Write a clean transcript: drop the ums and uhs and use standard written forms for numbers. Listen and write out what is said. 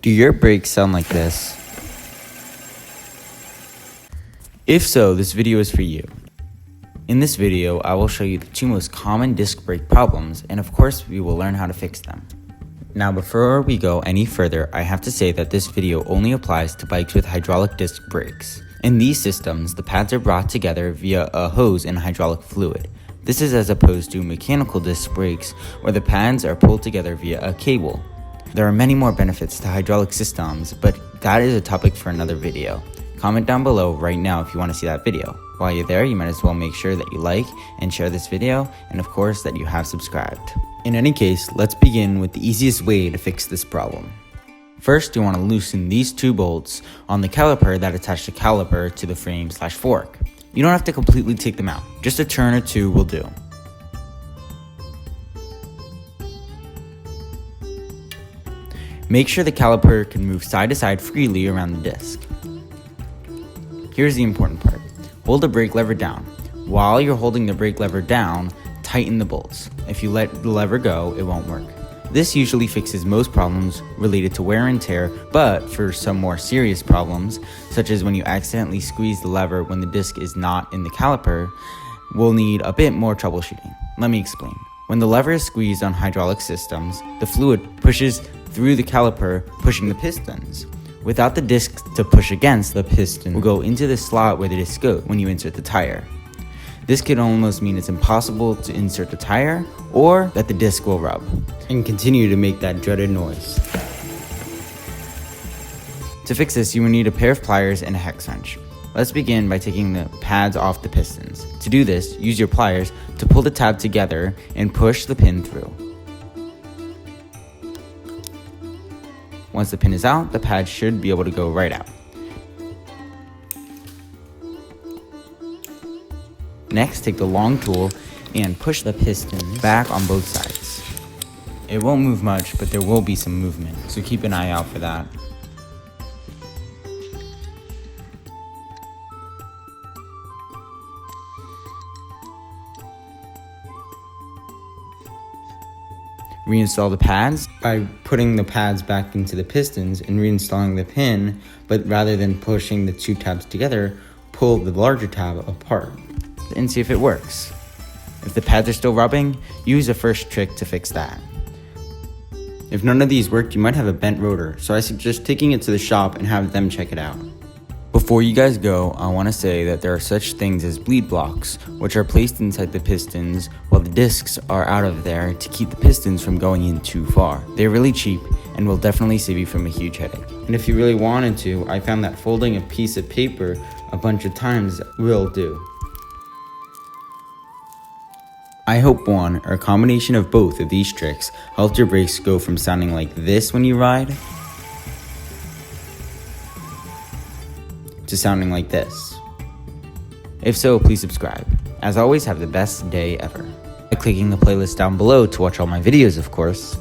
Do your brakes sound like this? If so, this video is for you. In this video, I will show you the two most common disc brake problems, and of course, we will learn how to fix them. Now, before we go any further, I have to say that this video only applies to bikes with hydraulic disc brakes. In these systems, the pads are brought together via a hose and hydraulic fluid. This is as opposed to mechanical disc brakes, where the pads are pulled together via a cable. There are many more benefits to hydraulic systems, but that is a topic for another video. Comment down below right now if you want to see that video. While you're there, you might as well make sure that you like and share this video, and of course that you have subscribed. In any case, let's begin with the easiest way to fix this problem. First, you want to loosen these two bolts on the caliper that attach the caliper to the frame/fork. You don't have to completely take them out, just a turn or two will do. Make sure the caliper can move side to side freely around the disc. Here's the important part. Hold the brake lever down. While you're holding the brake lever down, tighten the bolts. If you let the lever go, it won't work. This usually fixes most problems related to wear and tear, but for some more serious problems, such as when you accidentally squeeze the lever when the disc is not in the caliper, we'll need a bit more troubleshooting. Let me explain. When the lever is squeezed on hydraulic systems, the fluid pushes through the caliper, pushing the pistons. Without the disc to push against, the piston will go into the slot where the disc goes when you insert the tire. This could almost mean it's impossible to insert the tire, or that the disc will rub and continue to make that dreaded noise. To fix this, you will need a pair of pliers and a hex wrench. Let's begin by taking the pads off the pistons. To do this, use your pliers to pull the tab together and push the pin through. Once the pin is out, the pad should be able to go right out. Next, take the long tool and push the piston back on both sides. It won't move much, but there will be some movement, so keep an eye out for that. Reinstall the pads by putting the pads back into the pistons and reinstalling the pin, but rather than pushing the two tabs together, pull the larger tab apart and see if it works. If the pads are still rubbing, use the first trick to fix that. If none of these worked, you might have a bent rotor, so I suggest taking it to the shop and have them check it out. Before you guys go, I want to say that there are such things as bleed blocks, which are placed inside the pistons while the discs are out of there to keep the pistons from going in too far. They're really cheap and will definitely save you from a huge headache. And if you really wanted to, I found that folding a piece of paper a bunch of times will do. I hope one, or a combination of both of these tricks, helped your brakes go from sounding like this when you ride to sounding like this. If so, please subscribe. As always, have the best day ever. By clicking the playlist down below to watch all my videos, of course.